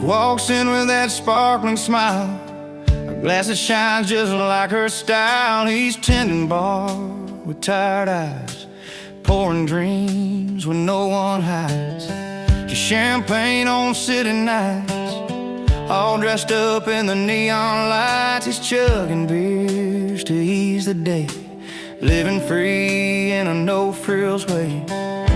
walks in with that sparkling smile, a glass that shines just like her style. He's tending bar with tired eyes, pouring dreams when no one hides. She's champagne on city nights, all dressed up in the neon lights. He's chugging beers to ease the day, living free in a no-frills way.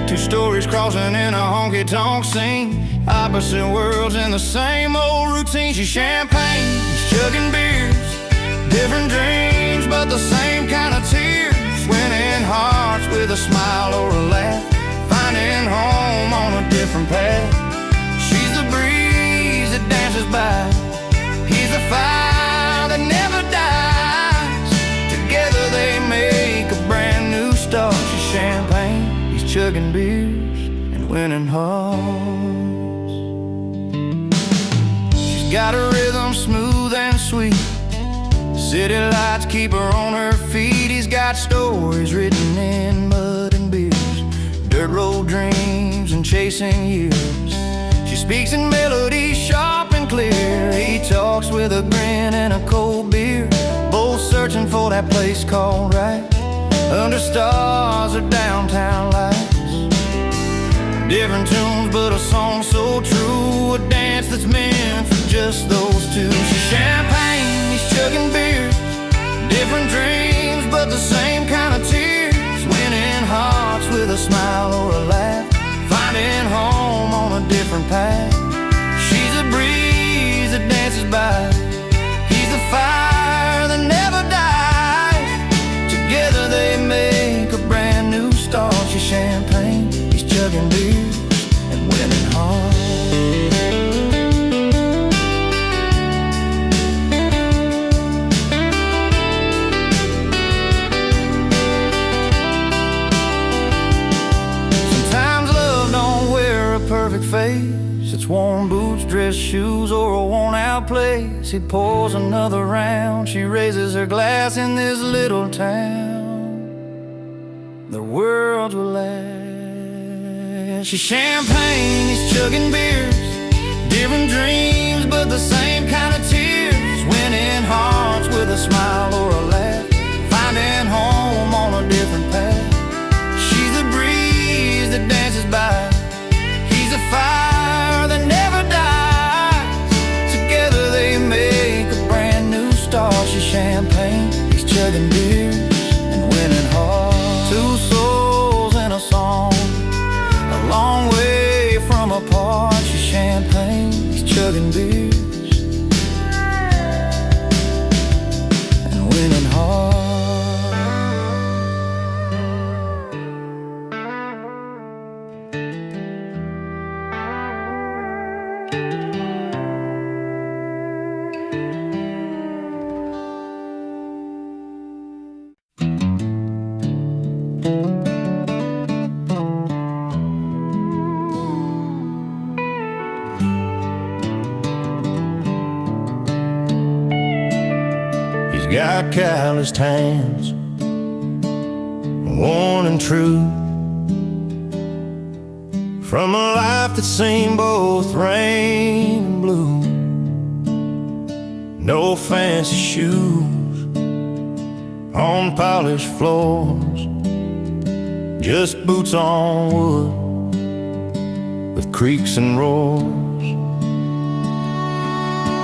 Two stories crossing in a honky-tonk scene, opposite worlds in the same old routine. She's champagne, he's chugging beers, different dreams but the same kind of tears. Winning hearts with a smile or a laugh, finding home on a different path. She's the breeze that dances by, he's the fire that never dies. Together they make a brand new start. She's champagne, he's chugging beers and winning hearts. She's got a rhythm smooth and sweet, city lights keep her on her feet. He's got stories written in mud and beers, dirt road dreams and chasing years. She speaks in melodies sharp and clear, he talks with a grin and a cold beer. Both searching for that place called right, under stars or downtown lights. Different tunes but a song so true, a dance that's meant for just those two. She's champagne, he's chugging beers, different dreams but the same kind of tears. Winning hearts with a smile or a laugh, finding home on a different path. She's a breeze that dances by, he's the fire that never dies. Together they make a brand new start. She's champagne, he's chugging beers and winning hearts. Perfect face, it's worn boots, dress shoes, or a worn-out place. He pours another round, she raises her glass. In this little town, the world will last. She's champagne, he's chugging beers, different dreams but the same kind of tears. Winning hearts with a smile or a laugh, finding home on a different path. She's the breeze that dances by, a fire that never dies. Together they make a brand new start. She's champagne, he's chugging beers and winning hearts. Two souls in a song, a long way from apart. She's champagne, he's chugging beers and winning hearts. Got calloused hands, worn and true, from a life that's seen both rain and blue. No fancy shoes on polished floors, just boots on wood with creaks and roars.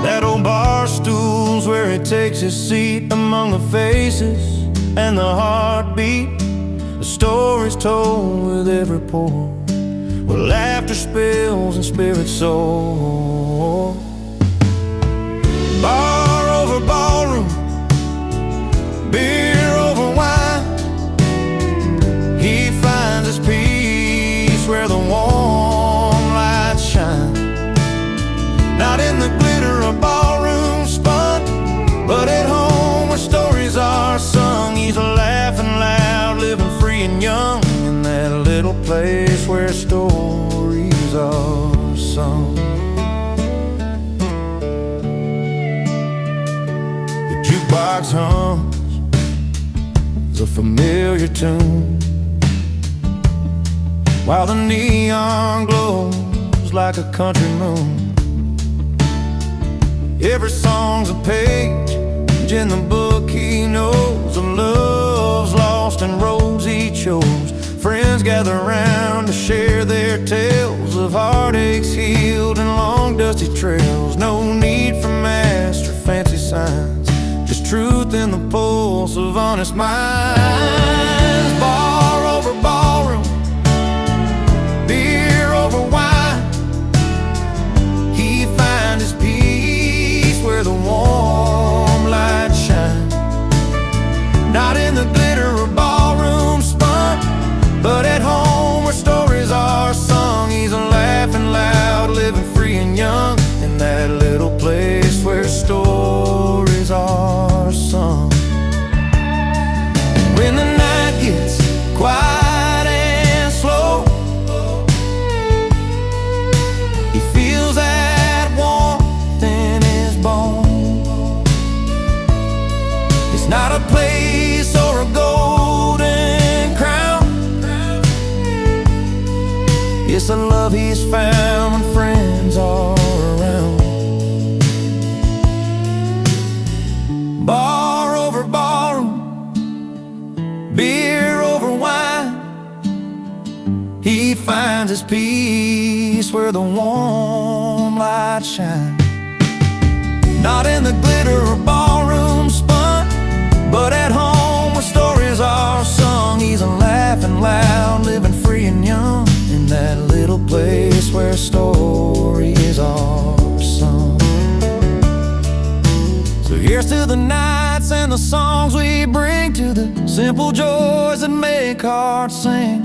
That old bar stool's where he takes his seat, among the faces and the heartbeat. The stories told with every pore, where laughter spills and spirits soar. Bar over ballroom, beer over wine, he finds his peace where the warm lights shine. Not in the glitter of ballroom spun, but at home where stories are sung. He's laughing loud, living free and young, in that little place where stories are sung. The jukebox hums as a familiar tune, while the neon glows like a country moon. Every song's a page in the book he knows of loves lost and roads he chose. Friends gather round to share their tales of heartaches healed and long dusty trails. No need for master fancy signs, just truth in the pulse of honest minds. Bar over ballroom, beer over wine, he finds his peace where the warm light shines. Not in the glitter or ballroom spun, but at home where stories are sung. He's laughing loud, living free and young, in that little place where stories are sung. When the night gets quiet and slow, he feels that warmth in his bones. It's not a place or a golden crown, it's the love he's found when friends are around. Bar over ballroom, beer over wine, he finds his peace where the warm light shines. Not in the glitter or ballroom spun, but at home where stories are sung. He's laughing loud, living free and young, in that little place where stories are sung. So here's to the nights and the songs we bring, to the simple joys that make hearts sing.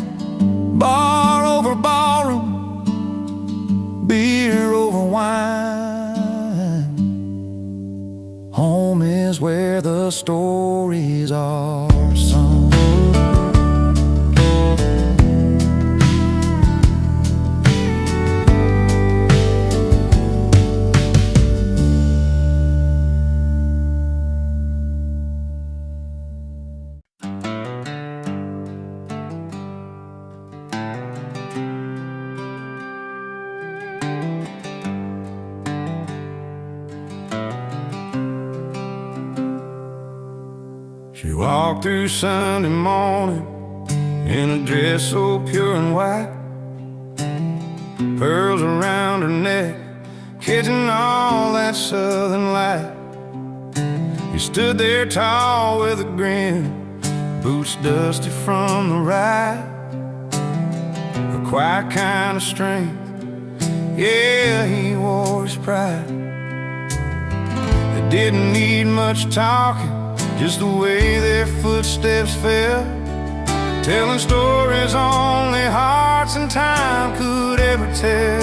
Bar over ballroom, beer over wine, home is where the stories are sung. She walked through Sunday morning in a dress so pure and white, pearls around her neck, catching all that southern light. He stood there tall with a grin, boots dusty from the ride, a quiet kind of strength, yeah, he wore his pride. They didn't need much talking, just the way their footsteps fell, telling stories only hearts and time could ever tell.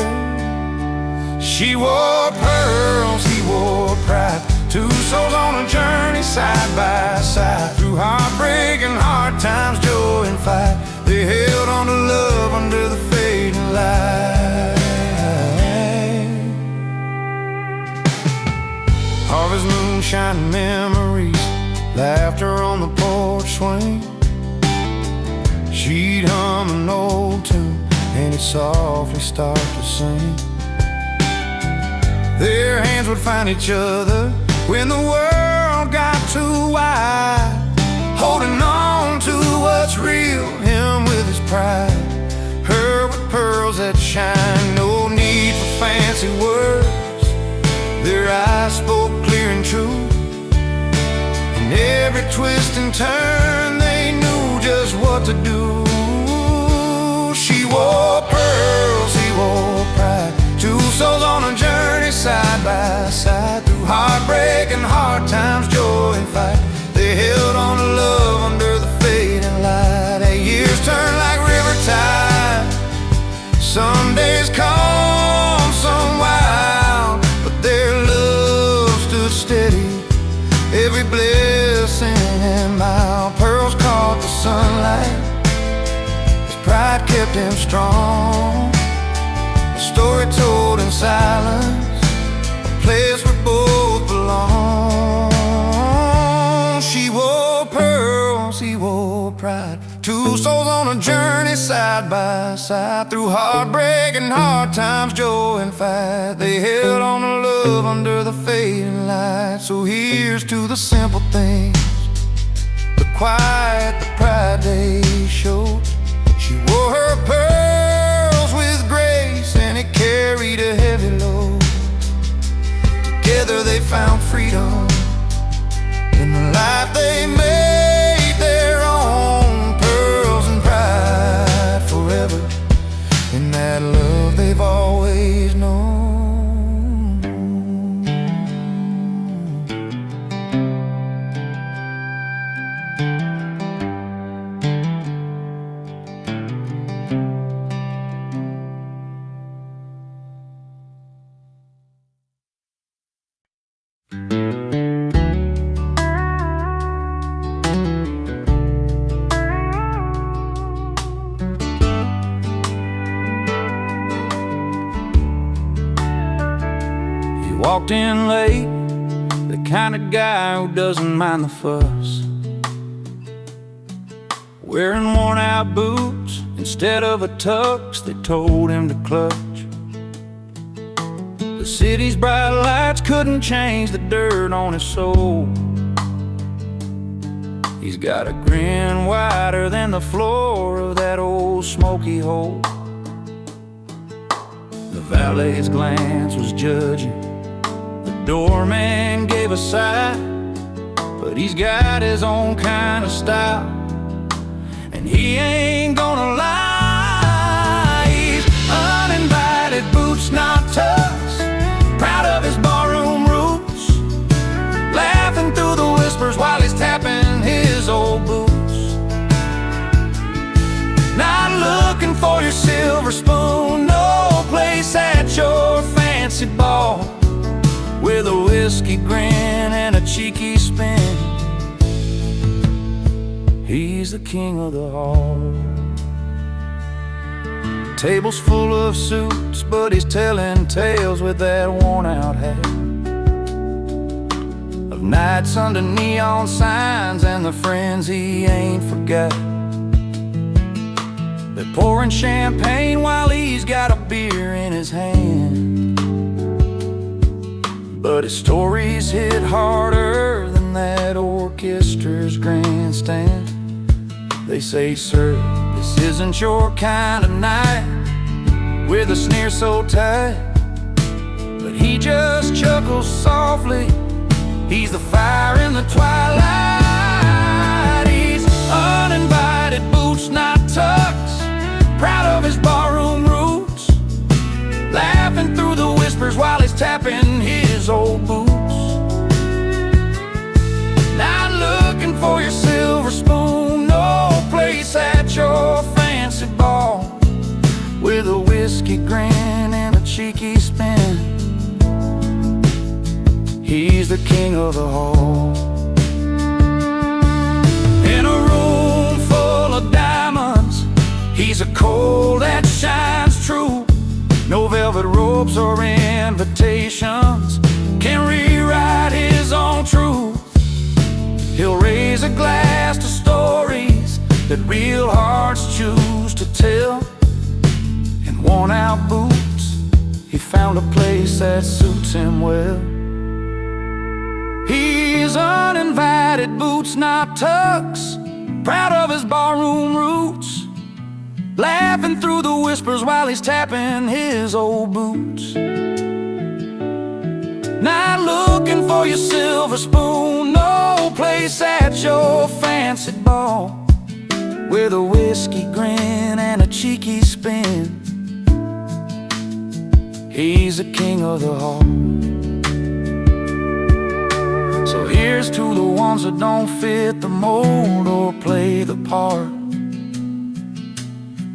She wore pearls, he wore pride, two souls on a journey side by side. Through heartbreak and hard times, joy and fight, they held on to love under the fading light. Harvest moon shining memories, laughter on the porch swing. She'd hum an old tune and he'd softly start to sing. Their hands would find each other when the world got too wide, holding on to what's real, him with his pride, her with pearls that shine. No need for fancy words, their eyes spoke clear and true. Every twist and turn, they knew just what to do. She wore pearls, he wore pride, two souls on a journey side by side. Through heartbreak and hard times, joy and fight, they held on to love under the fading light. Hey, years turn like river tide, some days calm, some wild, but their love stood steady, every blessing and mile. Pearls caught the sunlight, his pride kept him strong. A story told in silence, a place where both belong. She wore pearls, he wore pride, two souls on a journey side by side. Through heartbreak and hard times, joy and fight, they held on to love love under the fading light. So here's to the simple things, the quiet, the pride they showed. She wore her pearls with grace, and it carried a heavy load. Together they found freedom in the life they made their own. Pearls and pride forever in that love they've always known. Walked in late, the kind of guy who doesn't mind the fuss, wearing worn out boots instead of a tux they told him to clutch. The city's bright lights couldn't change the dirt on his soul. He's got a grin wider than the floor of that old smoky hole. The valet's glance was judging, doorman gave a sigh, but he's got his own kind of style, and he ain't gonna lie. He's uninvited, boots not tucks, proud of his barroom roots, laughing through the whispers while he's tapping his old boots. Not looking for your silver spoon, no place at your fancy ball, with a whiskey grin and a cheeky spin. He's the king of the hall. Table's full of suits, but he's telling tales with that worn-out hat, of nights under neon signs and the friends he ain't forgot. They're pouring champagne while he's got a beer in his hand, but his stories hit harder than that orchestra's grandstand. They say, sir, this isn't your kind of night, with a sneer so tight, but he just chuckles softly. He's the fire in the twilight. He's uninvited, boots not tucks, proud of his barroom roots, laughing through the whispers while he's tapping his old boots. Not looking for your silver spoon, no place at your fancy ball, with a whiskey grin and a cheeky spin. He's the king of the hall. In a room full of diamonds, he's a coal that shines true. No velvet ropes or invitations can rewrite his own truth. He'll raise a glass to stories that real hearts choose to tell. In worn-out boots, he found a place that suits him well. He's uninvited, boots not tucks, proud of his barroom roots, laughing through the whispers while he's tapping his old boots. Not looking for your silver spoon, no place at your fancy ball, with a whiskey grin and a cheeky spin. He's the king of the hall. So here's to the ones that don't fit the mold or play the part,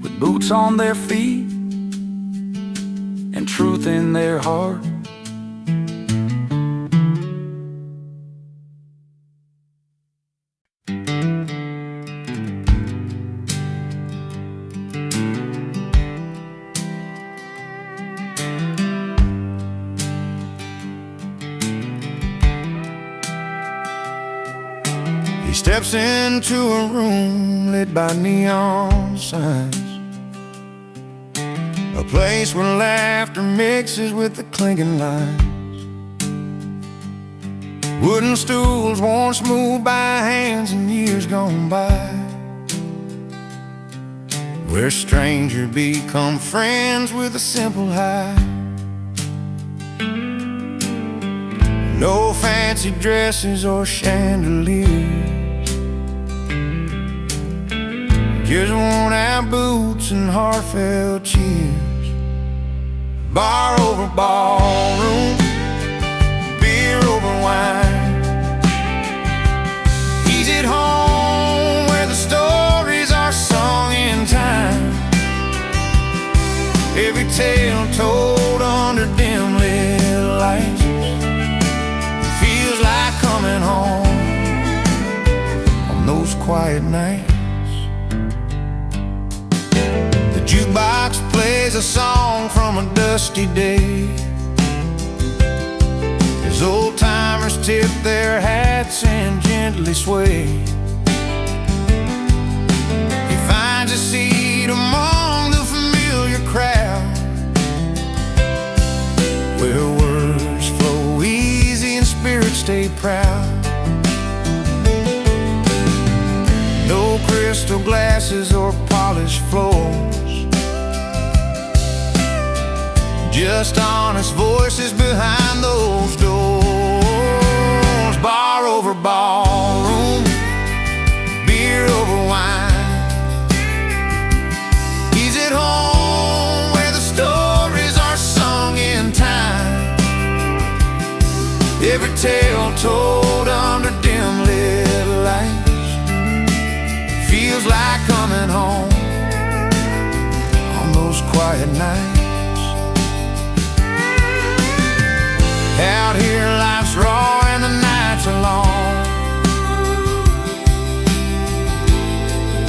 with boots on their feet and truth in their heart. He steps into a room lit by neon signs, a place where laughter mixes with the clinking lines. Wooden stools worn smooth by hands in years gone by, where strangers become friends with a simple hi. No fancy dresses or chandeliers, just worn out boots and heartfelt cheers. Bar over ballroom, beer over wine. He's at home where the stories are sung in time, every tale told under dim lit lights. Feels like coming home on those quiet nights. The jukebox plays a song from a dusty day, as old-timers tip their hats and gently sway. He finds a seat among the familiar crowd, where words flow easy and spirits stay proud. No crystal glasses or polished floors, just honest voices behind those doors. Bar over ballroom, beer over wine. He's at home where the stories are sung in time, every tale told under dim lit lights. Feels like coming home on those quiet nights. Out here life's raw and the nights are long,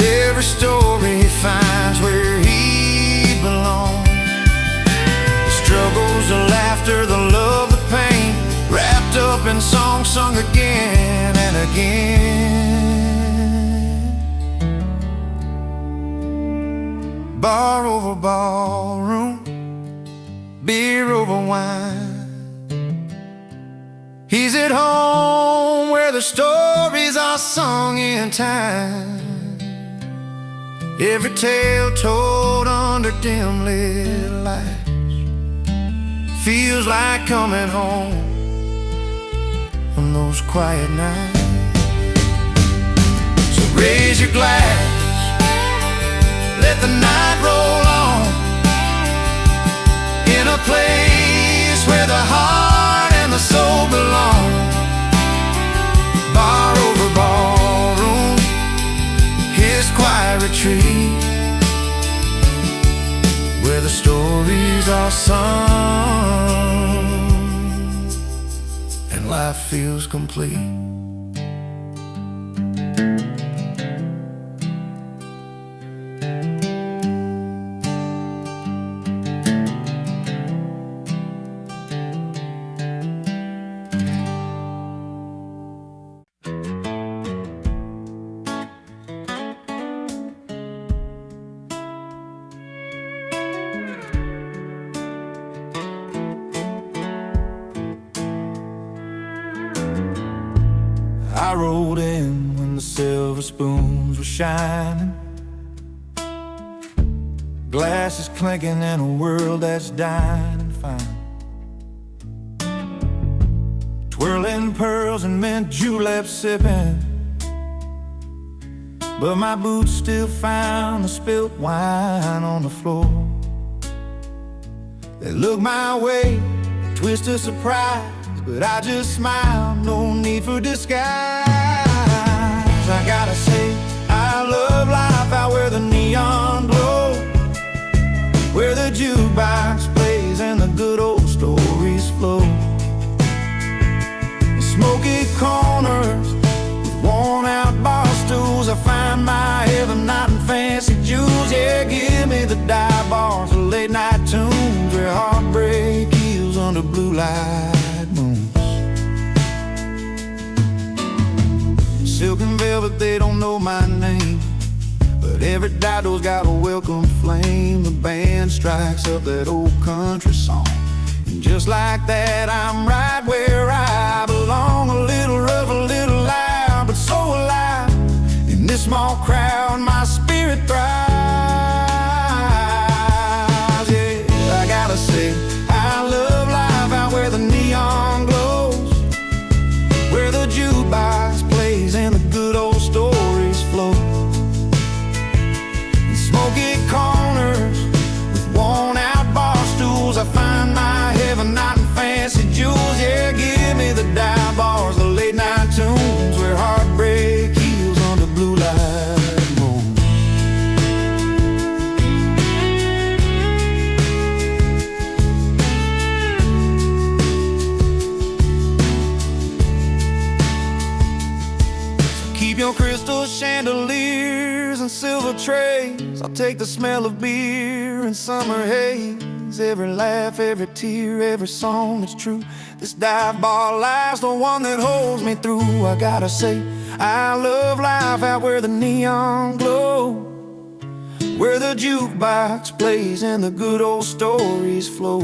every story he finds where he belongs. The struggles, the laughter, the love, the pain, wrapped up in songs sung again and again. Bar over ballroom, beer over wine. He's at home where the stories are sung in time, every tale told under dim lit lights. Feels like coming home on those quiet nights. So raise your glass, let the night roll on, in a place where the heart and the soul belong. Bar over ballroom, his quiet retreat, where the stories are sung and life feels complete. I rolled in when the silver spoons were shining, glasses clinking in a world that's dying and fine. Twirling pearls and mint julep sipping, but my boots still found the spilt wine on the floor. They looked my way, a twist of surprise, but I just smiled, no need for disguise. I gotta say, I love life out where the neon glows, where the jukebox plays and the good old stories flow. In smoky corners with worn out bar stools, I find my heaven not in fancy jewels. Yeah, give me the dive bars, the late night tunes, where heartbreak heals under blue light moons. Silk and velvet, they don't know my name, but every dido's got a welcome flame. The band strikes up that old country song, and just like that I'm right where I belong. A little jewels, yeah, give me the dive bars, the late night tunes where heartbreak heals under blue light moon. So keep your crystal chandeliers and silver trays. I'll take the smell of beer and summer haze. Every laugh, every tear, every song that's true. This dive bar life's the one that holds me through. I gotta say, I love life out where the neon glow, where the jukebox plays and the good old stories flow.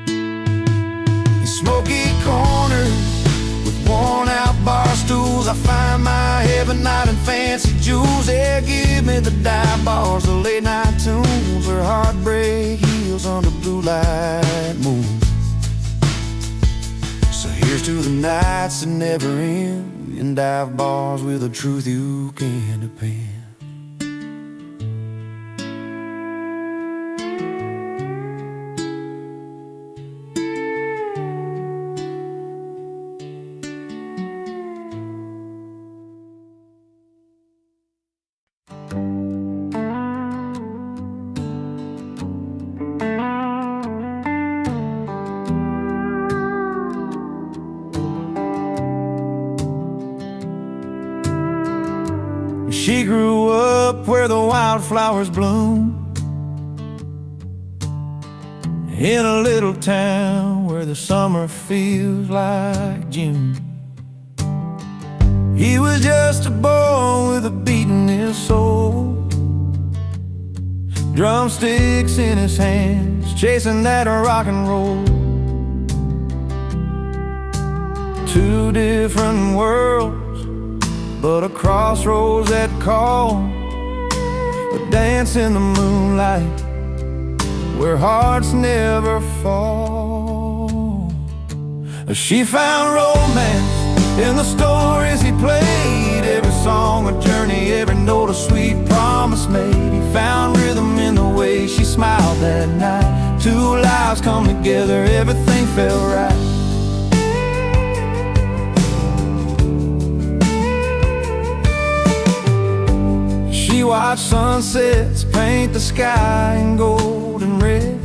In smoky corners with worn out bar stools, I find my heaven not in fancy jewels. Yeah, give me the dive bars, the late night tunes where heartbreak heals under blue light moon. So here's to the nights that never end, in dive bars with a truth you can depend. She grew up where the wildflowers bloom, in a little town where the summer feels like June. He was just a boy with a beat in his soul, drumsticks in his hands, chasing that rock and roll. Two different worlds, but a crossroads that call, a dance in the moonlight where hearts never fall. She found romance in the stories he played, every song a journey, every note a sweet promise made. He found rhythm in the way she smiled that night. Two lives come together, everything felt right. She watched sunsets paint the sky in gold and red.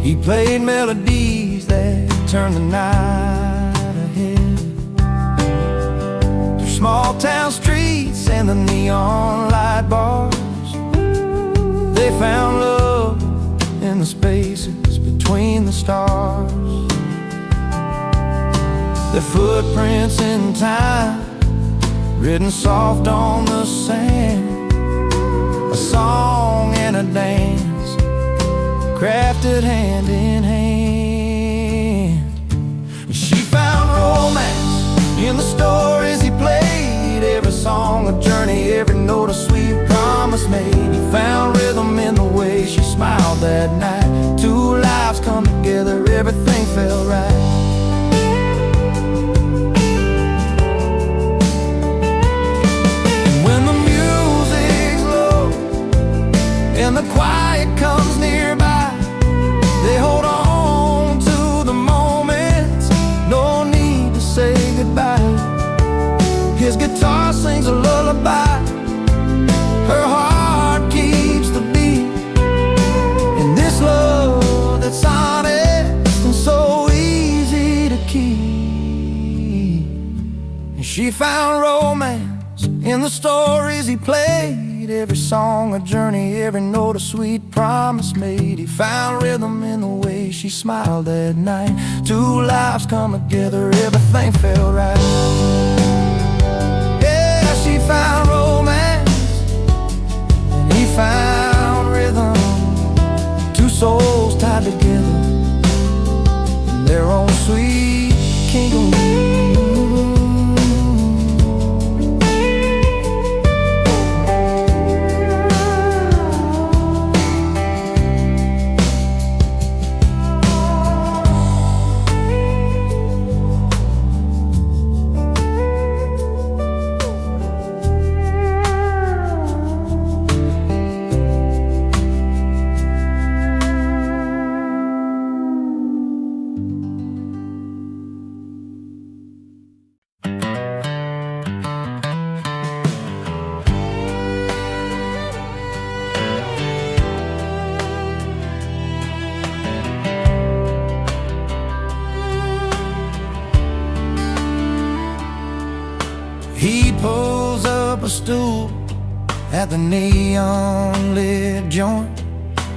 He played melodies that turned the night ahead. Through small town streets and the neon light bars, they found love in the spaces between the stars. Their footprints in time, written soft on the sand, a song and a dance, crafted hand in hand. She found romance in the stories he played, every song a journey, every note a sweet promise made. He found rhythm in the way she smiled that night. Two lives come together, everything felt right. And the quiet comes nearby, they hold on to the moments, no need to say goodbye. His guitar sings a lullaby, her heart keeps the beat, in this love that's honest and so easy to keep. And she found romance in the stories he played, every song a journey, every note a sweet promise made. He found rhythm in the way she smiled that night. Two lives come together, everything felt right. Yeah, she found romance and he found rhythm, two souls tied together in their own sweet kingdom. He pulls up a stool at the neon-lit joint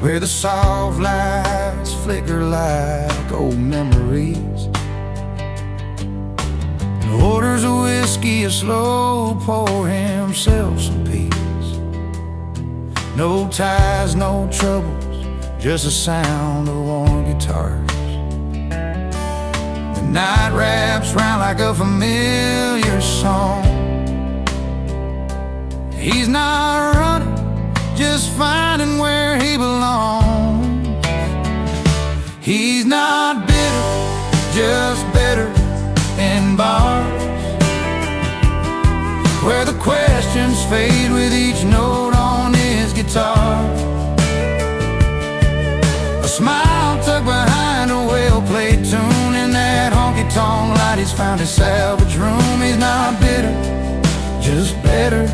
where the soft lights flicker like old memories. Orders a whiskey, a slow pour, himself some peace. No ties, no troubles, just the sound of warm guitars. The night wraps round like a familiar song. He's not running, just finding where he belongs. He's not bitter, just better in bars where the questions fade with each note on his guitar. A smile tucked behind a well-played tune in that honky-tonk light. He's found his salvage room. He's not bitter, just better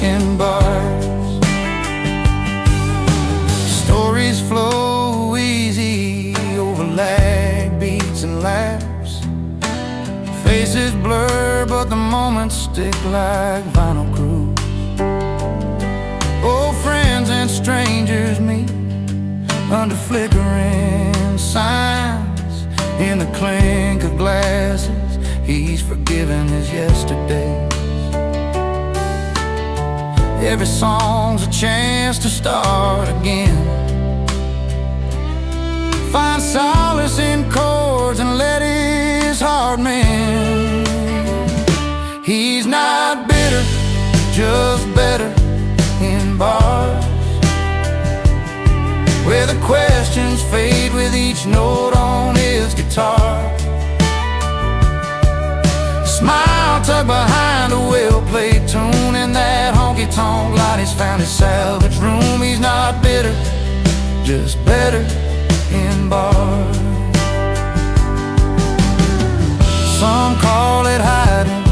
in bars. Stories flow easy over lag beats and laughs. Faces blur, but the moments stick like vinyl grooves. Old friends and strangers meet under flickering signs. In the clink of glasses, he's forgiven his yesterdays. Every song's a chance to start again. Find solace in chords and let his heart mend. He's not bitter, just better in bars where the questions fade with each note on his guitar. Smile tucked behind a well-played tune in that honky-tonk light. He's found his salvage room. He's not bitter, just better in bars. Some call it hiding,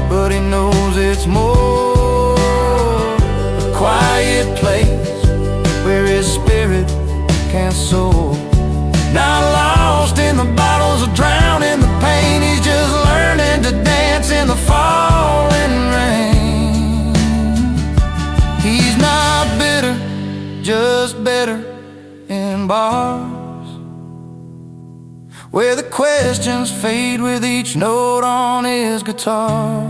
but he knows it's more a quiet place where his spirit can soar. Not lost in the bottles or drowned in the pain. He's just learning to dance in the falling rain. He's not bitter, just better in bars where the questions fade with each note on his guitar.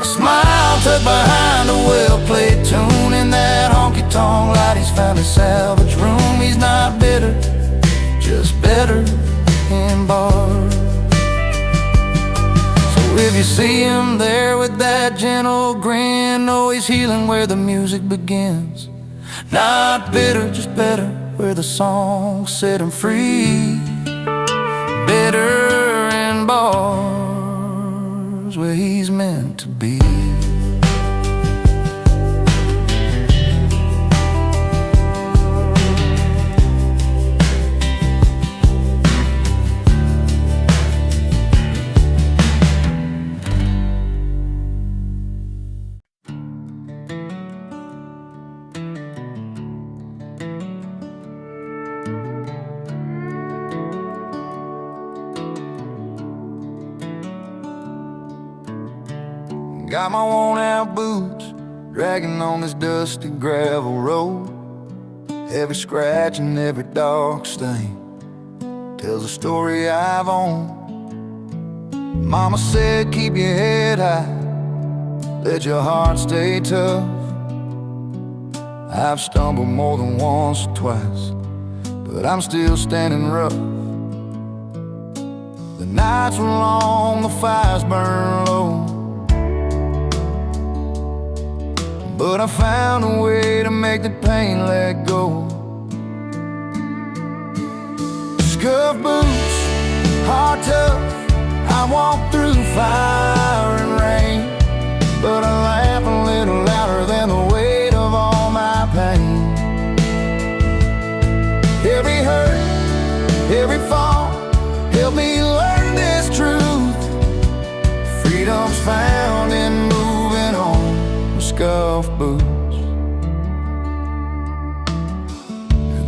A smile tucked behind a well-played tune in that honky-tonk light. He's found his salvage room. He's not bitter, just better in bars. So if you see him there with that gentle grin, know he's healing where the music begins. Not bitter, just better where the songs set him free. Better in bars where he's meant to be. Got my worn-out boots dragging on this dusty gravel road. Every scratch and every dark stain tells a story I've owned. Mama said keep your head high, let your heart stay tough. I've stumbled more than once or twice, but I'm still standing rough. The nights were long, the fires burn low, but I found a way to make the pain let go. Scuff boots, heart tough, I walk through fire and rain, but I laugh a little louder than the weight of all my pain. Every hurt, every fall, help me learn this truth. Freedom's found in moving on with scuff boots.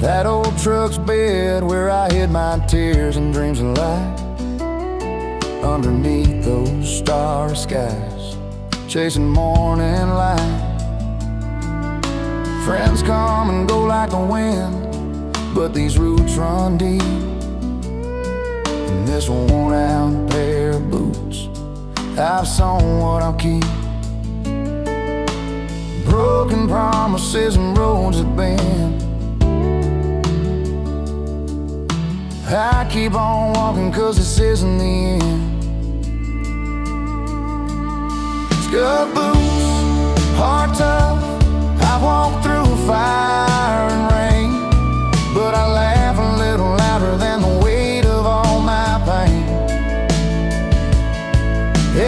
That old truck's bed where I hid my tears and dreams of light, underneath those starry skies, chasing morning light. Friends come and go like the wind, but these roots run deep. And this worn-out pair of boots, I've sown what I'll keep. Broken promises and roads that bend, I keep on walking 'cause this isn't the end. Scuff boots, heart tough, I've walked through fire and rain, but I laugh a little louder than the weight of all my pain.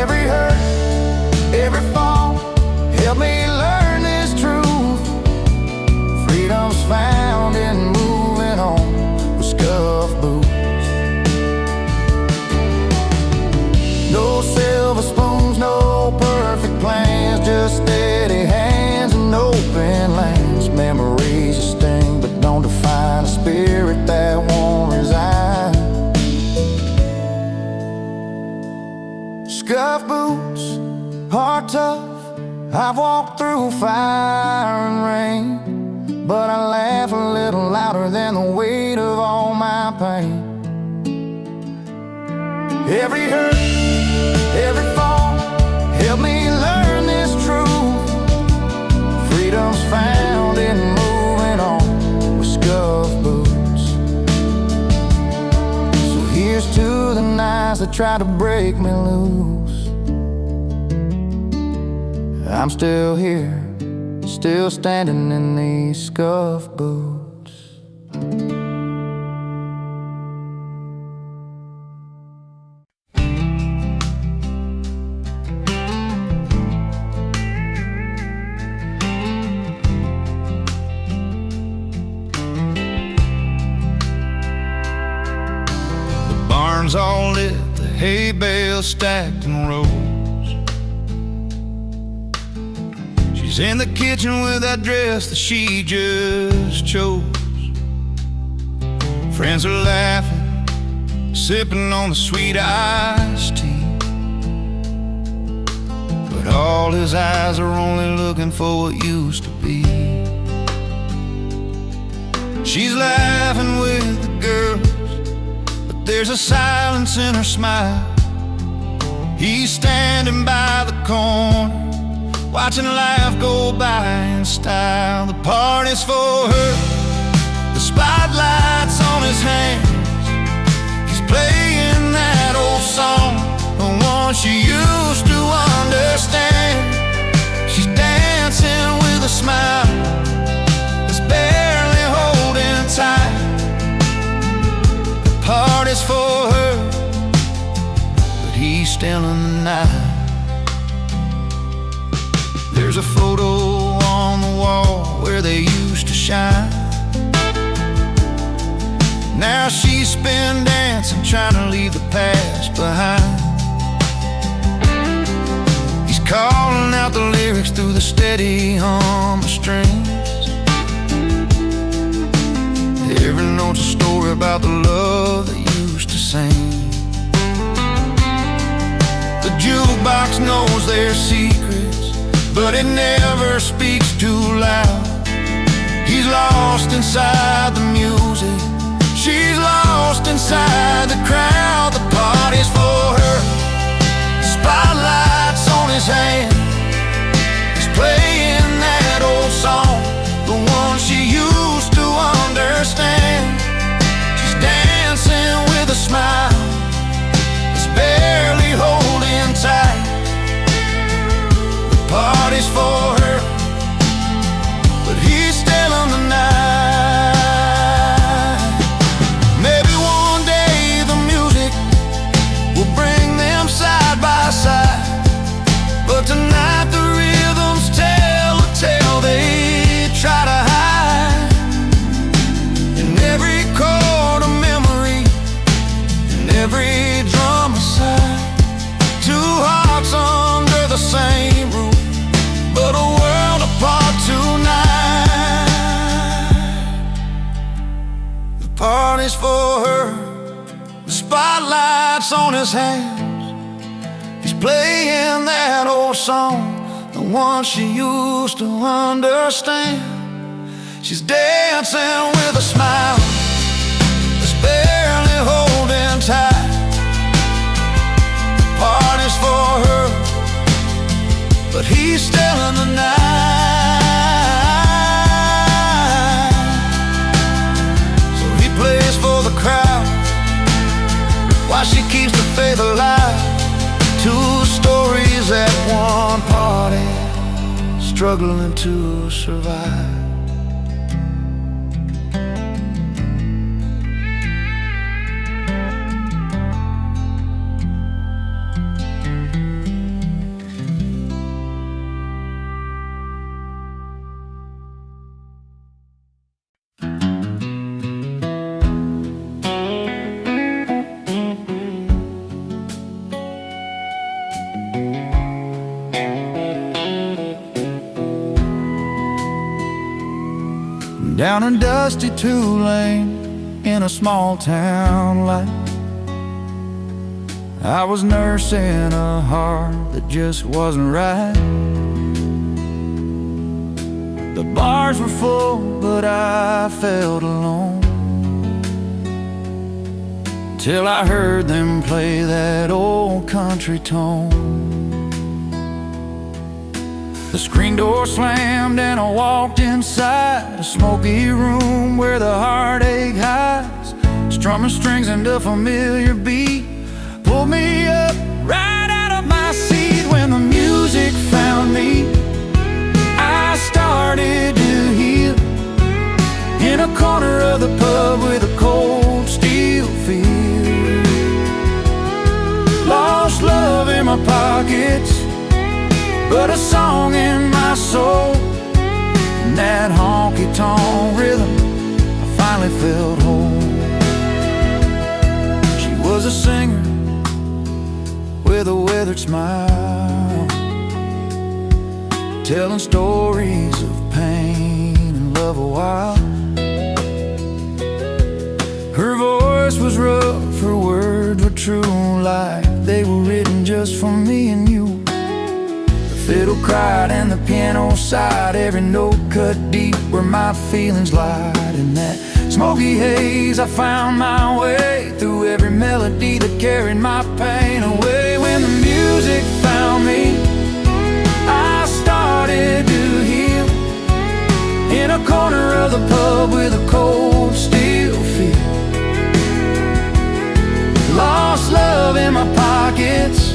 Every hurt, every fall, help me learn this truth. Freedom's found in moving on with scuff boots. No silver spoons, no perfect plans, just steady hands and open lands. Memories that sting but don't define a spirit that won't resign. Scuff boots, heart tough, I've walked through fire and rain, but I laugh a little louder than the weight of all my pain. Every hurt, every fall, help me learn this truth. Freedom's found in moving on with scuff boots. So here's to the nights that try to break me loose. I'm still here, still standing in these scuff boots. The barn's all lit, the hay bales stacked in rows. She's in the kitchen with that dress that she just chose. Friends are laughing, sipping on the sweet iced tea, but all his eyes are only looking for what used to be. She's laughing with the girls, but there's a silence in her smile. He's standing by the corner, watching life go by in style. The party's for her, the spotlight's on his hands. He's playing that old song, the one she used to understand. She's dancing with a smile that's barely holding tight. The party's for her, but he's still in the night. There's a photo on the wall where they used to shine. Now she's been dancing, trying to leave the past behind. He's calling out the lyrics through the steady hum of strings. Every note's a story about the love that used to sing. The jukebox knows their secrets, but it never speaks too loud. He's lost inside the music, she's lost inside the crowd. The party's for her, spotlight's on his hand. He's playing that old song, the one she used to understand. She's dancing with a smile that's barely holding tight. Party's for her, but he's still on the night. Maybe one day the music will bring them side by side, but tonight the rhythms tell a tale they try to hide. In every chord a memory, in every drum a sigh. Two hearts under the same roof, but a world apart tonight. The party's for her, the spotlight's on his hands. playing that old song, the one she used to understand. She's dancing with a smile that's barely holding tight. The party's for her, but he's still in the night. So he plays for the crowd while she keeps the faith alive. Two stories at one party, struggling to survive. Down a dusty two-lane in a small town life, I was nursing a heart that just wasn't right. The bars were full, but I felt alone, till I heard them play that old country tone. The screen door slammed and I walked inside a smoky room where the heartache hides, strumming strings and a familiar beat pulled me up right out of my seat. When the music found me, I started to heal in a corner of the pub with a cold steel feel. Lost love in my pockets, but a song in my soul. In that honky-tonk rhythm, I finally felt whole. She was a singer with a weathered smile, telling stories of pain and love a while. Her voice was rough, her words were true, like they were written just for me and you. Fiddle cried and the piano sighed, every note cut deep where my feelings lied. In that smoky haze I found my way through every melody that carried my pain away. When the music found me, I started to heal in a corner of the pub with a cold steel feel. Lost love in my pockets,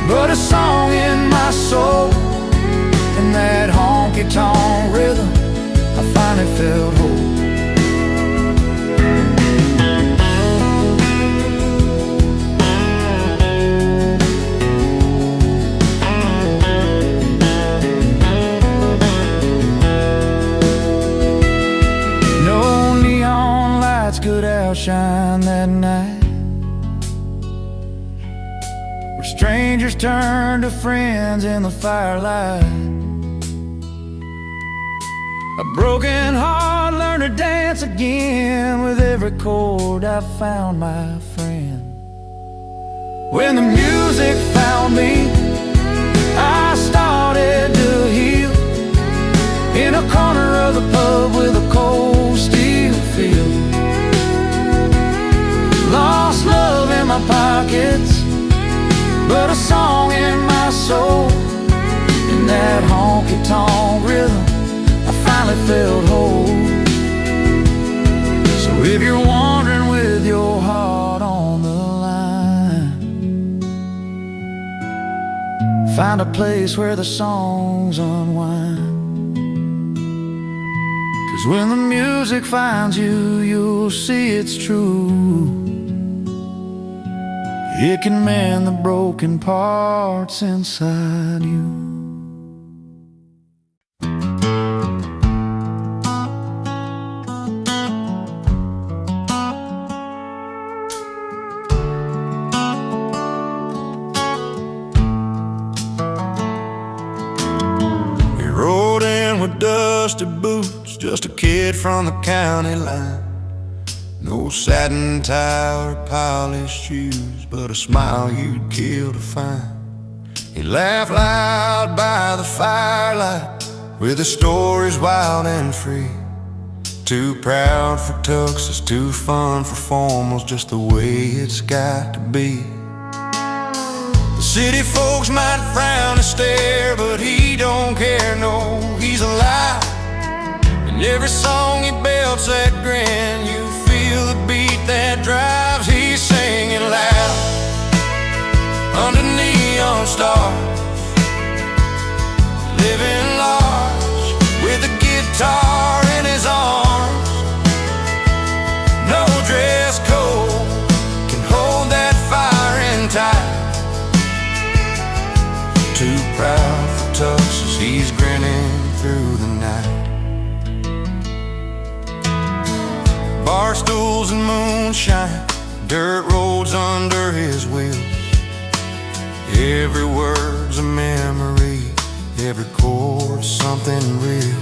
but a song in my soul. In that honky-tonk rhythm, I finally felt whole. No neon lights could outshine that night. Strangers turned to friends in the firelight. A broken heart learned to dance again. With every chord I found my friend. When the music found me, I started to heal in a corner of the pub with a cold steel feel. Lost love in my pockets, but a song in my soul. In that honky-tonk rhythm, I finally felt whole. So if you're wandering with your heart on the line, find a place where the songs unwind. 'Cause when the music finds you, you'll see it's true. It can mend the broken parts inside you. We rode in with dusty boots, just a kid from the county line. No satin tie or polished shoes, but a smile you'd kill to find. He laughed loud by the firelight, with his stories wild and free. Too proud for tuxes, too fun for formals, just the way it's got to be. The city folks might frown and stare, but he don't care, no, he's alive. In every song he belts that grin, you feel the beat that drives. He's singing loud under neon stars, living large with a guitar in his arms. No dress code can hold that fire in tight. Too proud for tuxes, he's grinning through the night. Bar stools and moonshine, dirt roads under his wheels. Every word's a memory, every chord's something real.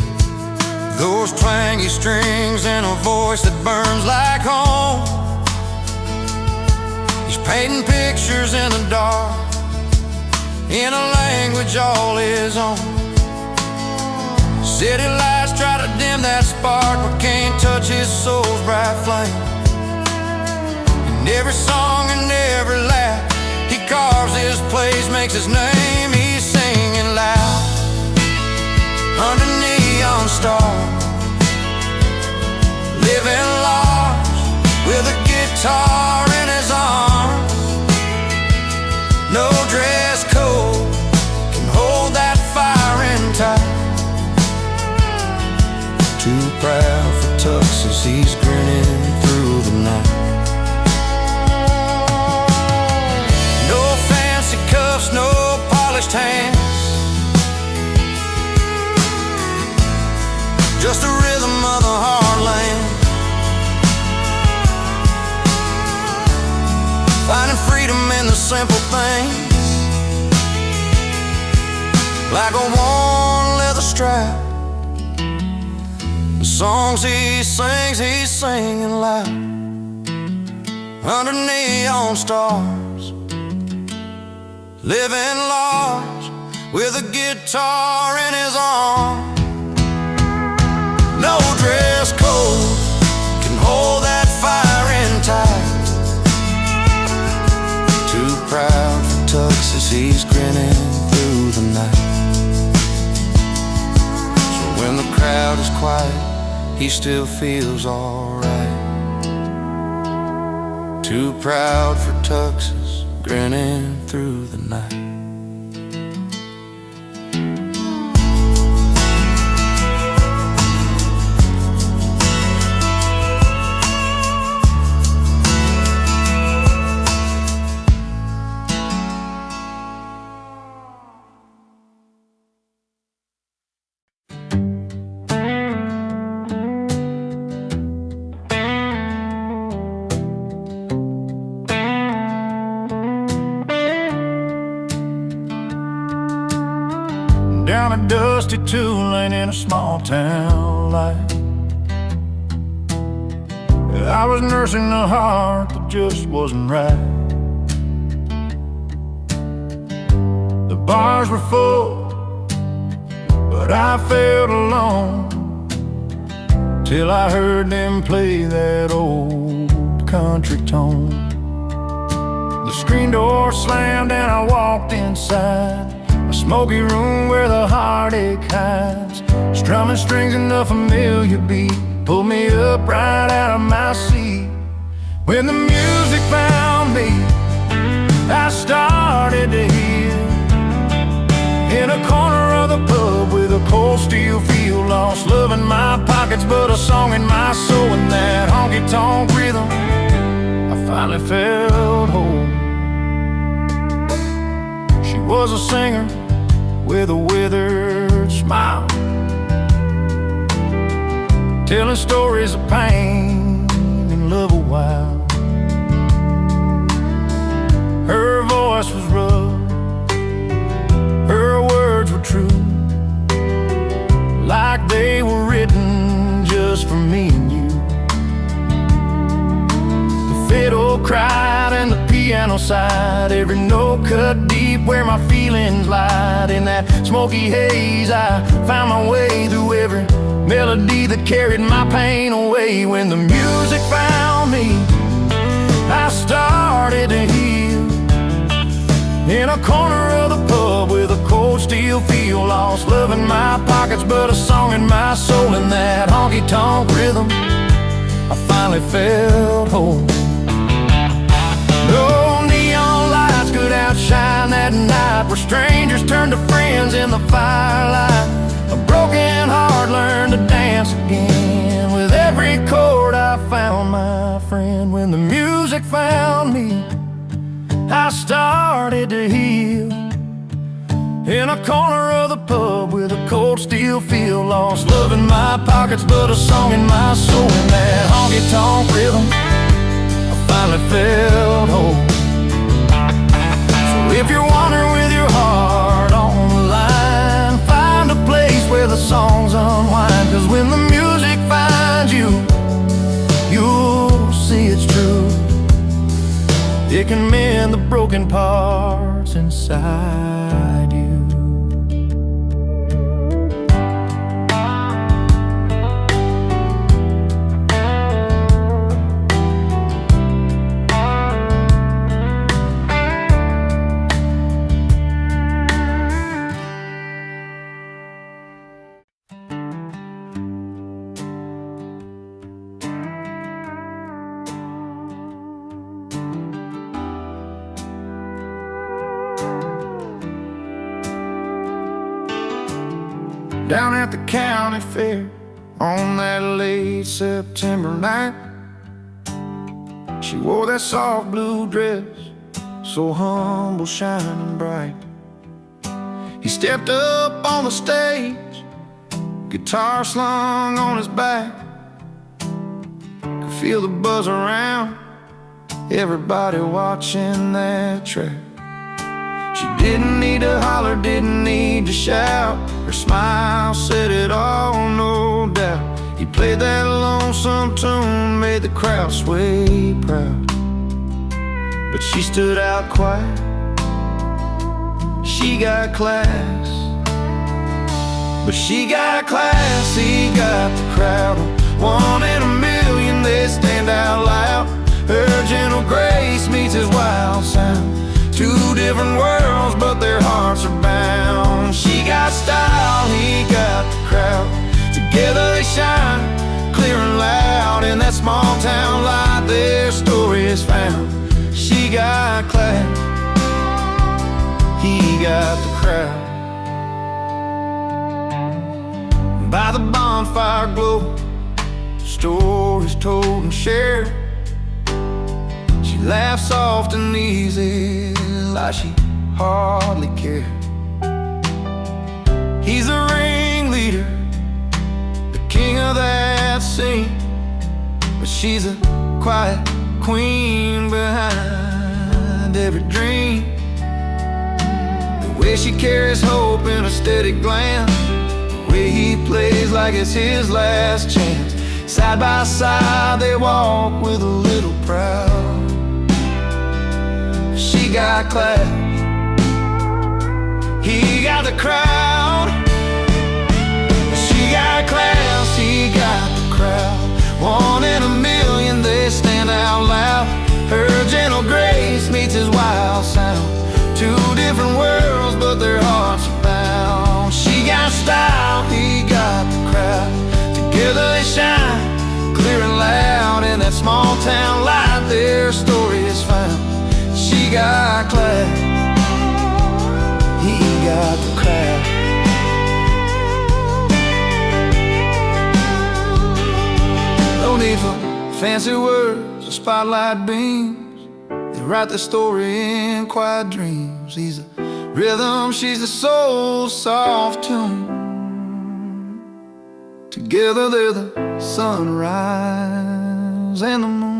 Those twangy strings and a voice that burns like home. He's painting pictures in the dark, in a language all his own. City lights try to dim that spark, but can't touch his soul's bright flame. In every song and every laugh, he carves his place, makes his name. He's singing loud under neon stars, living large with a guitar in his arms. No dress code can hold that fire in tight. Too proud for tuxes, he's grinning through the night. No fancy cuffs, no polished hands, just the rhythm of the heartland. Finding freedom in the simple things, like a worn leather strap. The songs he sings, he's singing loud under neon stars, living large with a guitar in his arms. No dress code can hold that fire in tight. Too proud for tuxes, he's grinning through the night. So when the crowd is quiet, he still feels alright. Too proud for tuxes, grinning through the night. Down a dusty two-lane in a small town life, I was nursing a heart that just wasn't right. The bars were full, but I felt alone, till I heard them play that old country tone. The screen door slammed and I walked inside a smoky room where the heartache hides. Strumming strings in a familiar beat pulled me up right out of my seat. When the music found me, I started to hear, in a corner of the pub with a cold steel feel, lost love in my pockets but a song in my soul. In that honky-tonk rhythm, I finally felt whole. She was a singer with a withered smile, telling stories of pain and love a while. Her voice was rough, her words were true, like they were written just for me and you. The fiddle cried and the piano piano side. Every note cut deep where my feelings lied. In that smoky haze I found my way through every melody that carried my pain away. When the music found me, I started to heal. In a corner of the pub with a cold steel feel, lost love in my pockets but a song in my soul. In that honky-tonk rhythm I finally felt whole. No neon lights could outshine that night, where strangers turned to friends in the firelight. A broken heart learned to dance again. With every chord I found my friend. When the music found me, I started to heal. In a corner of the pub with a cold steel feel, lost love in my pockets but a song in my soul. In that honky-tonk rhythm I finally felt whole. So if you're wandering with your heart on the line, find a place where the songs unwind. 'Cause when the music finds you, you'll see it's true. It can mend the broken parts inside you. Down at the county fair on that late September night, she wore that soft blue dress, so humble, shining bright. He stepped up on the stage, guitar slung on his back. Could feel the buzz around, everybody watching that track. She didn't need to holler, didn't need to shout. Her smile said it all, no doubt. He played that lonesome tune, made the crowd sway proud. But she stood out quiet, she got class. But she got class, he got the crowd. One in a million, they stand out loud. Her gentle grace meets his wild sound. Two different worlds, but their hearts are bound. She got style, he got the crowd. Together they shine, clear and loud. In that small town light, their story is found. She got class, he got the crowd. By the bonfire glow, stories told and shared. She laughed soft and easy, like she hardly cared. He's the ringleader, the king of that scene. But she's a quiet queen behind every dream. The way she carries hope in a steady glance, the way he plays like it's his last chance. Side by side they walk with a little proud. She got class, he got the crowd. She got class, he got the crowd. One in a million, they stand out loud. Her gentle grace meets his wild sound. Two different worlds, but their hearts are bound. She got style, he got the crowd. Together they shine, clear and loud. In that small town light, their story is found. She got class, he got the crowd. No need for fancy words or spotlight beams. They write the story in quiet dreams. He's the rhythm, she's the soul, soft tune. Together they're the sunrise and the moon.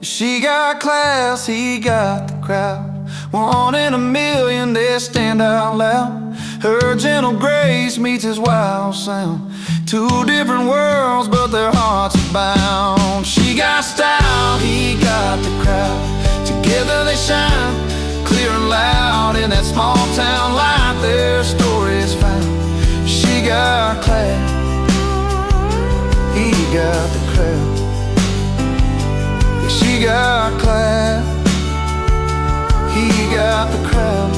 She got class, he got the crowd. One in a million, they stand out loud. Her gentle grace meets his wild sound. Two different worlds, but their hearts are bound. She got style, he got the crowd. together they shine, clear and loud in that small town light. Their story is found. She got class, he got the crowd. She got class, he got the crowd.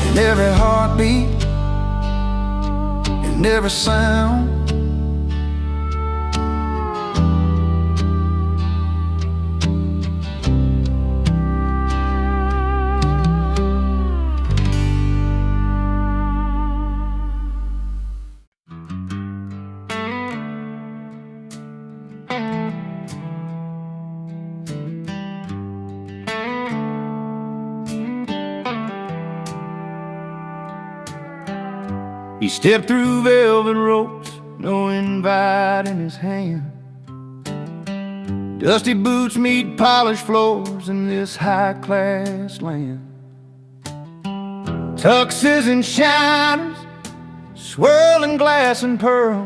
And every heartbeat and every sound, he stepped through velvet ropes, no invite in his hand. Dusty boots meet polished floors in this high-class land. Tuxes and shiners, swirling glass and pearl,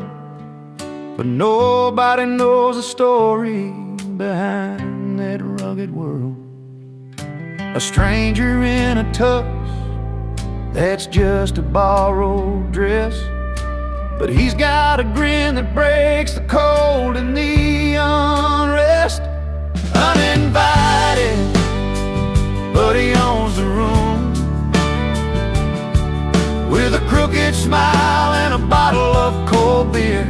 but nobody knows the story behind that rugged world. A stranger in a tux, that's just a borrowed dress, but he's got a grin that breaks the cold and the unrest. Uninvited, but he owns the room, with a crooked smile and a bottle of cold beer.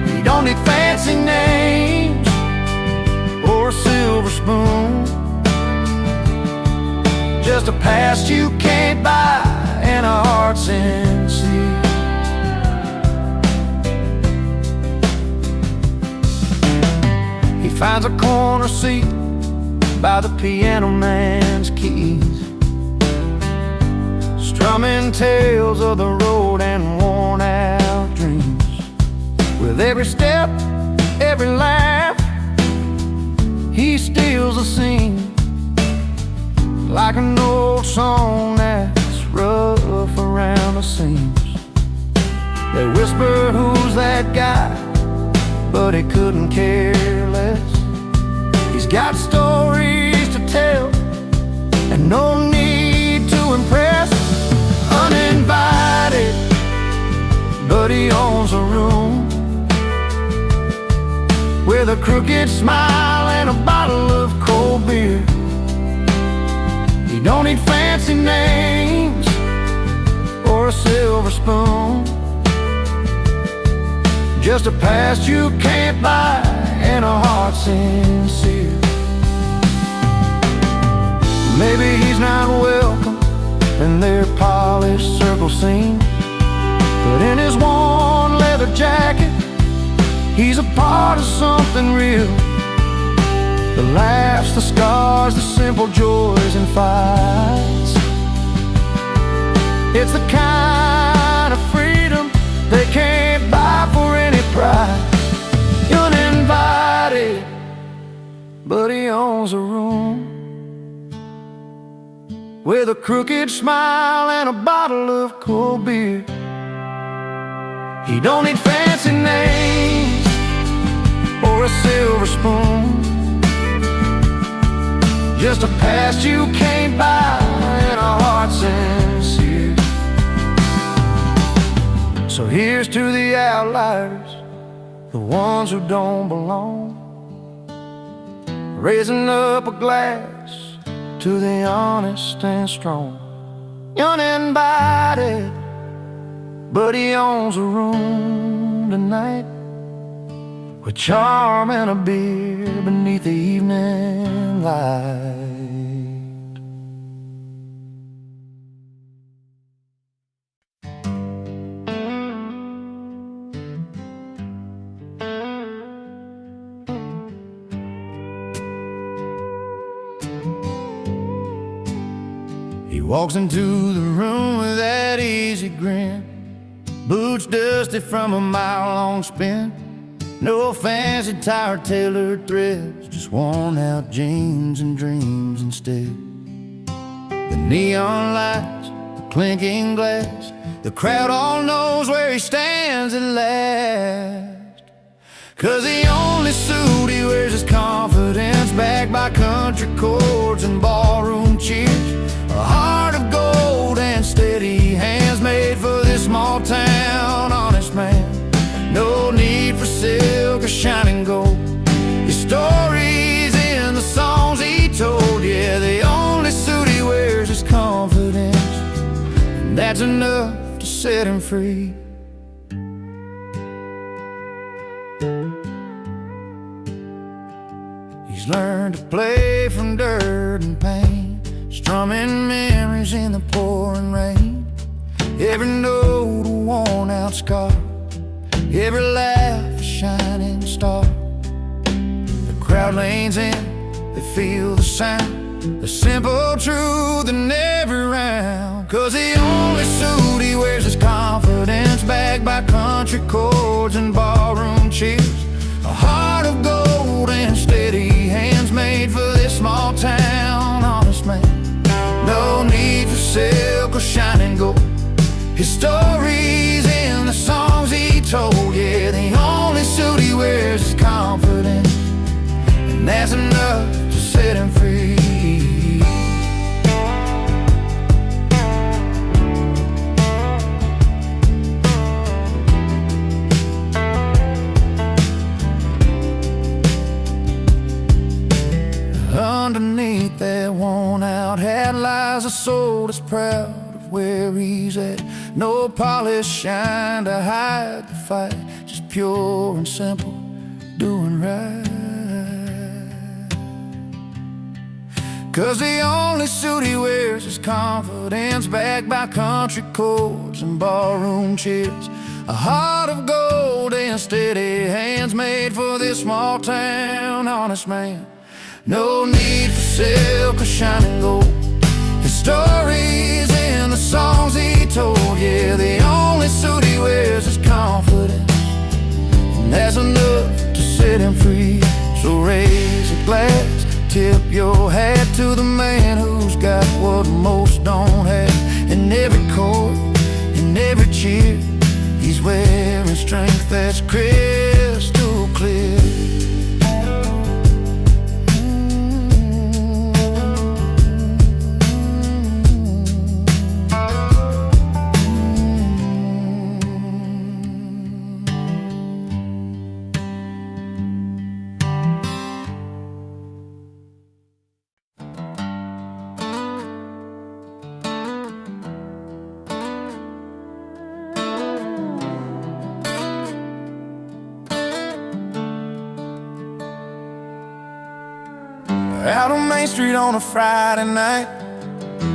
He don't need fancy names or a silver spoon, just a past you can't buy and a heart sincere. He finds a corner seat by the piano man's keys, strumming tales of the road and worn out dreams. With every step, every laugh, he steals a scene, like an old song that's rough around the seams. They whisper, who's that guy? But he couldn't care less. He's got stories to tell and no need to impress. Uninvited, but he owns a room, with a crooked smile and a bottle of cold beer. You don't need fancy names or a silver spoon, just a past you can't buy and a heart sincere. Maybe he's not welcome in their polished circle scene, but in his worn leather jacket, he's a part of something real. The laughs, the scars, the simple joys and fights. It's the kind of freedom they can't buy for any price. Uninvited, but he owns a room, with a crooked smile and a bottle of cold beer. He don't need fancy names or a silver spoon, just a past you can't buy and a heart sincere. So here's to the outliers, the ones who don't belong, raising up a glass to the honest and strong. Uninvited, but he owns a room tonight, with charm and a beer beneath the evening light. He walks into the room with that easy grin, boots dusty from a mile-long spin. No fancy tire-tailored threads, just worn-out jeans and dreams instead. The neon lights, the clinking glass, the crowd all knows where he stands at last. 'Cause the only suit he wears is confidence, backed by country chords and ballroom cheers. A heart of gold and steady hands, made for this small town honest man. No need for silk or shining gold. His stories in the songs he told. Yeah, the only suit he wears is confidence, and that's enough to set him free. He's learned to play from dirt and pain, strumming memories in the pouring rain. Every note a worn out scar, every laugh a shining star. The crowd leans in, they feel the sound, the simple truth in every round. 'Cause the only suit he wears is confidence, backed by country chords and ballroom cheers. A heart of gold and steady hands, made for this small town honest man. No need for silk or shining gold. His stories in the songs he told. Yeah, the only suit he wears is confidence, and that's enough to set him free. Underneath that worn-out hat lies a soul that's proud of where he's at. No polish shine to hide the fight, just pure and simple, doing right. 'Cause the only suit he wears is confidence, backed by country chords and ballroom cheers. A heart of gold and steady hands, made for this small town honest man. No need for silk or shining gold. His stories in the songs he told. Yeah, the only suit he wears is confidence, and that's enough to set him free. So raise a glass, tip your hat to the man who's got what most don't have. In every chord, in every cheer, he's wearing strength that's crystal clear. Out on Main Street on a Friday night,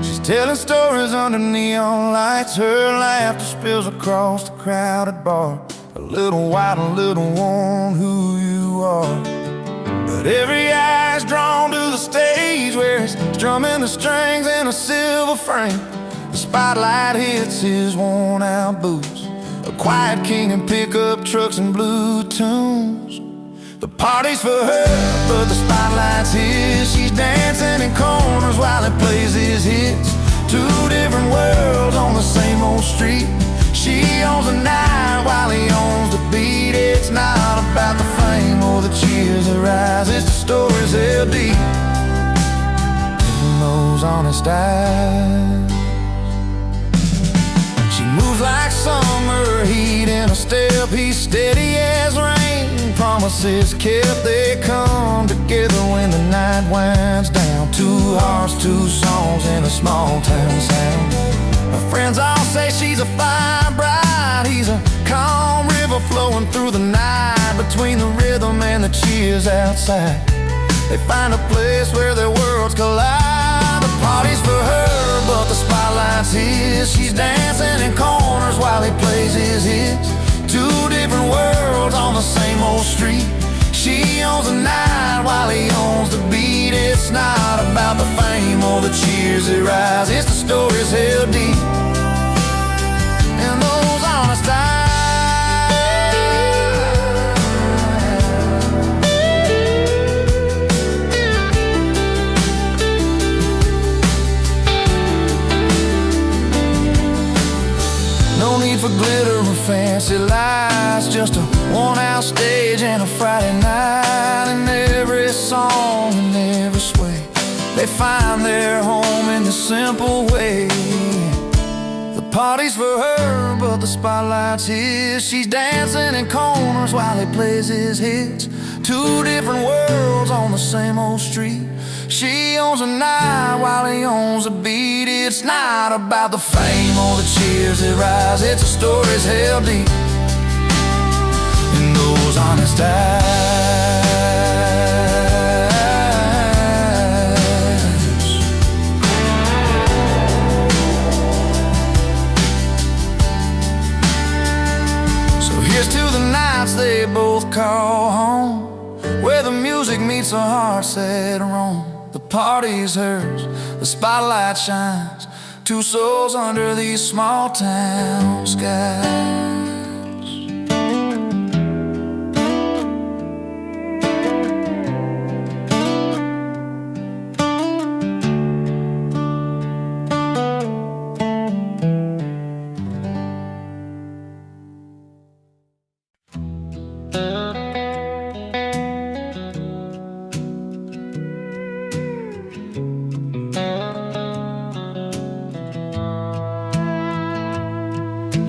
she's telling stories under neon lights. Her laughter spills across the crowded bar. A little white, a little worn, who you are. But every eye's drawn to the stage where he's strumming the strings in a silver frame. The spotlight hits his worn out boots, a quiet king in pickup trucks and blue tunes. The party's for her, but the spotlight's his. She's dancing in corners while he plays his hits. Two different worlds on the same old street. She owns the night while he owns the beat. It's not about the fame or the cheers that rise, it's the stories held deep in those honest eyes. She moves like summer heat in a step. He's steady as rain, promises kept. They come together when the night winds down. Two hearts, two songs in a small town sound. My friends all say she's a fine bride. He's a calm river flowing through the night, between the rhythm and the cheers outside. They find a place where their worlds collide. The party's for her, but the spotlight's his. She's dancing in corners while he plays his hits. Two different worlds on the same old street. She owns the night while he owns the beat. It's not about the fame or the cheers that rise, it's the stories held deep in those honest eyes. No need for glitter or fancy lights, just a worn-out stage and a Friday night. And every song and every sway, they find their home in the simple way. The party's for her, but the spotlight's his. She's dancing in corners while he plays his hits. Two different worlds on the same old street. She owns a night while he owns a beat. It's not about the fame or the cheers that rise. It's a story's held deep in those honest eyes. So here's to the nights they both call home, where the music meets the heart set wrong. The party's hers, the spotlight shines. Two souls under these small town skies.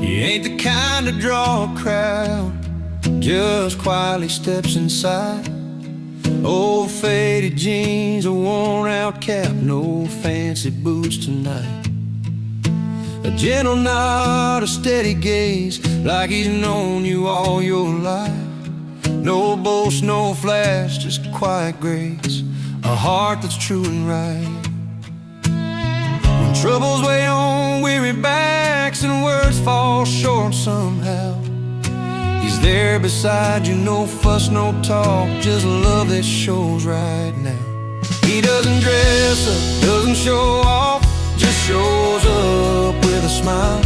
He ain't the kind to draw a crowd, just quietly steps inside. Old faded jeans, a worn out cap, no fancy boots tonight. A gentle nod, a steady gaze, like he's known you all your life. No boast, no flash, just quiet grace, a heart that's true and right. When troubles weigh on weary backs and words fall short somehow, he's there beside you, no fuss, no talk, just love that shows right now. He doesn't dress up, doesn't show off, just shows up with a smile.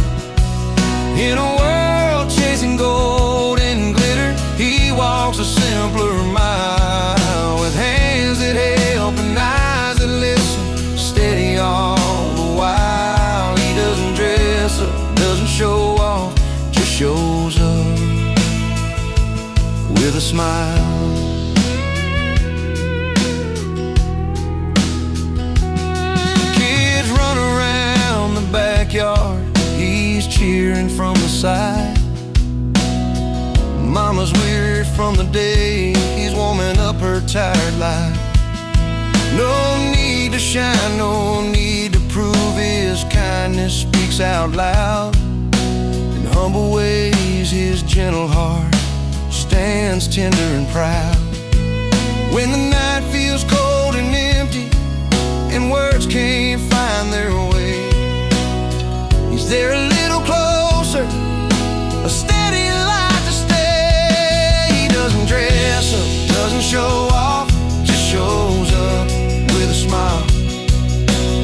In a world chasing gold and glitter, he walks a simpler mile. With hands that help and eyes that listen, steady all the while. He doesn't dress up, doesn't show off, just shows up with a smile. Kids run around the backyard, he's cheering from the side. Mama's weary from the day, he's warming up her tired life. No need to shine, no need to prove, his kindness speaks out loud. In humble ways his gentle heart stands tender and proud. When the night feels cold and empty and words can't find their way, he's there a little closer, a steady light to stay. He doesn't dress up, doesn't show off, just shows up with a smile.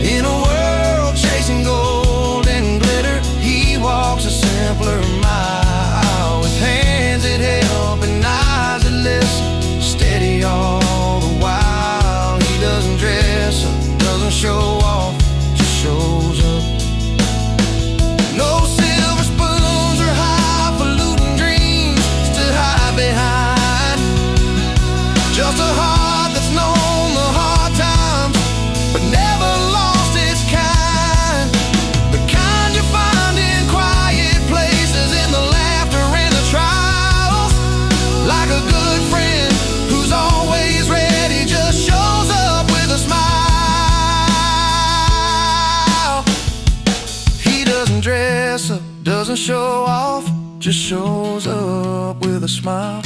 In a world chasing gold and glitter, he walks a simpler mile. With hands that help and eyes that listen, steady all the while. He doesn't dress up, doesn't show off, just shows up. No silver spoons or highfalutin dreams to hide behind, just a heart that's known the hard times but never lost its kind. The kind you find in quiet places, in the laughter and the trials. Like a good friend who's always ready, just shows up with a smile. He doesn't dress up, doesn't show off, just shows up with a smile.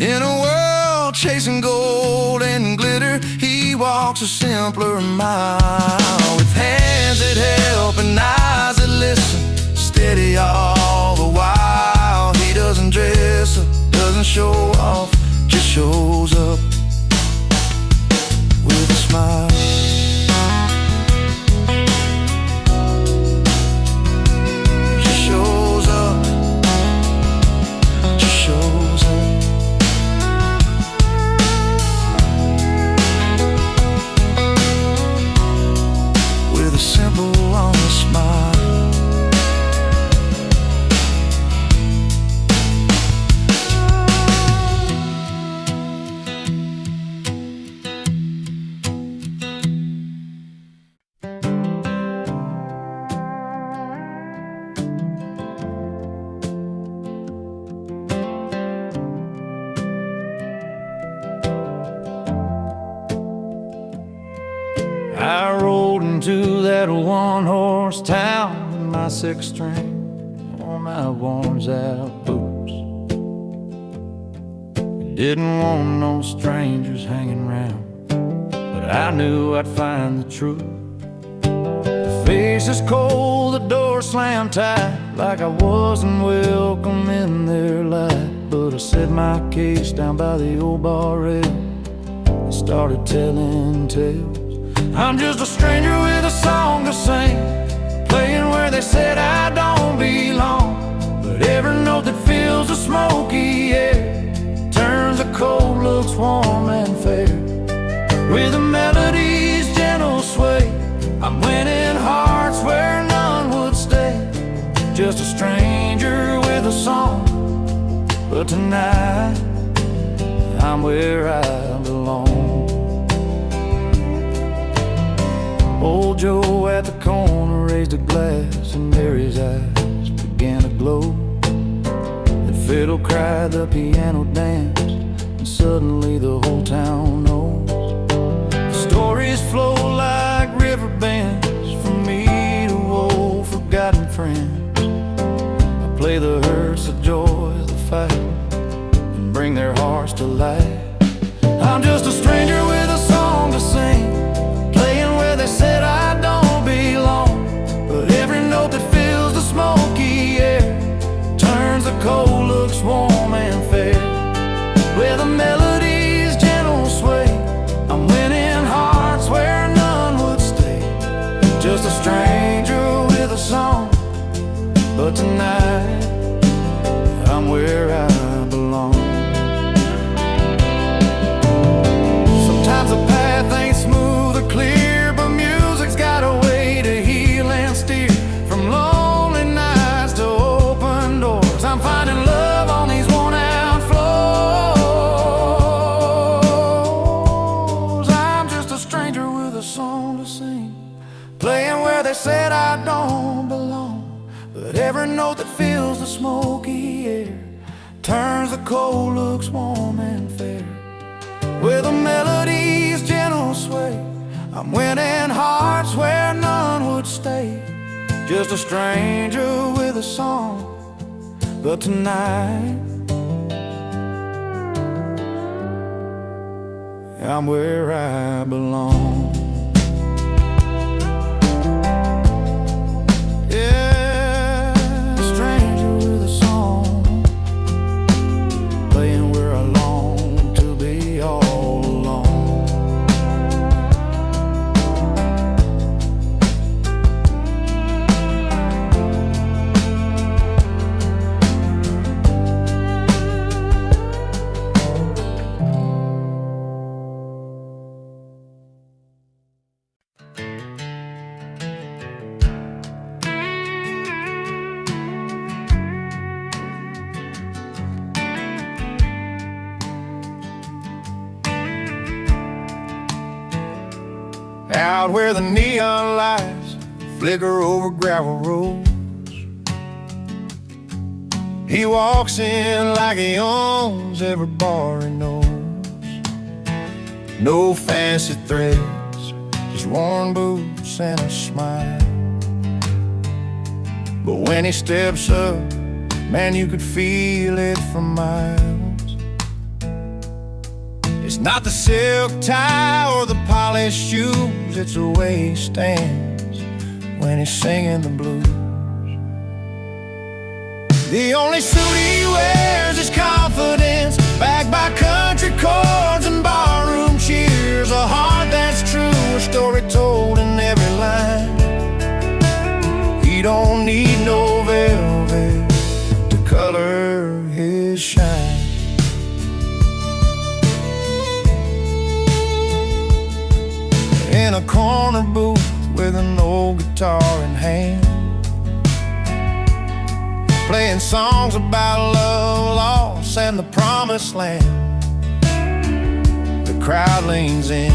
In a world chasing gold and glitter, he walks a simpler mile. With hands that help and eyes that listen, steady all the while. He doesn't dress up, doesn't show off, just shows up with a smile. Just shows up, just shows up. With a simple honest smile. to that one-horse town with my sixth string on my worn-out boots. Didn't want no strangers hanging round, but I knew I'd find the truth. The face is cold, the door slammed tight, like I wasn't welcome in their life. But I set my case down by the old bar rail and started telling tales. I'm just a stranger with a song to sing, playing where they said I don't belong. But every note that fills the smoky air turns the cold looks warm and fair. With the melody's gentle sway, I'm winning hearts where none would stay. Just a stranger with a song, but tonight I'm where I belong. Old Joe at the corner raised a glass, and Mary's eyes began to glow. The fiddle cried, the piano danced, and suddenly the whole town knows. The stories flow like river bends from me to old forgotten friends. I play the hurts, the joys, the fight, and bring their hearts to life. I'm just a stranger with a song to sing, playing where they said I don't belong. But every note that fills the smoky air turns the cold looks warm and fair. With a melody's gentle sway, I'm winning hearts where none would stay. Just a stranger with a song, but tonight I'm where I belong. Sometimes the path ain't smooth or clear, but music's got a way to heal and steer. From lonely nights to open doors, I'm finding love on these worn-out floors. I'm just a stranger with a song to sing, playing where they said I don't belong. But every note that fills the smoky air turns the cold looks warm and fair. With a melody's gentle sway, I'm winning hearts where none would stay. Just a stranger with a song, but tonight I'm where I belong. Yeah, a stranger with a song, playing where I long to be all alone. Out where the neon lights flicker over gravel roads, he walks in like he owns every bar he knows. No fancy threads, just worn boots and a smile. But when he steps up, man, you could feel it from miles. It's not the silk tie or the polished shoes, it's the way he stands when he's singing the blues. The only suit he wears is confidence, backed by country chords and barroom cheers. A heart that's true, a story told in every line. He don't need no velvet to color his shine. In a corner booth with an old guitar in hand, playing songs about love, loss, and the promised land. The crowd leans in,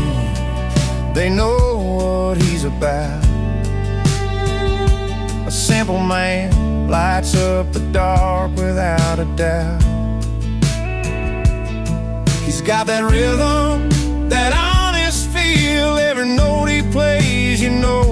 they know what he's about. A simple man lights up the dark without a doubt. He's got that rhythm, that honest feel. Every note he plays, you know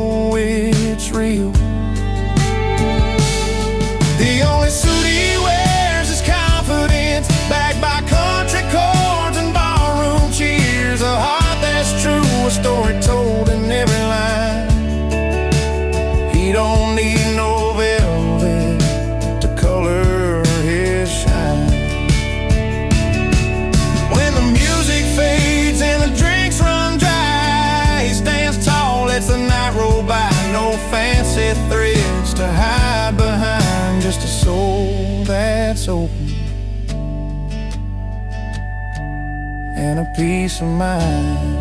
and a peace of mind.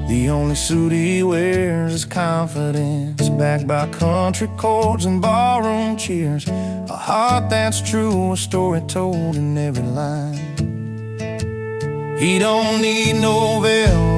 The only suit he wears is confidence, backed by country chords and ballroom cheers. A heart that's true, a story told in every line. He don't need no velvet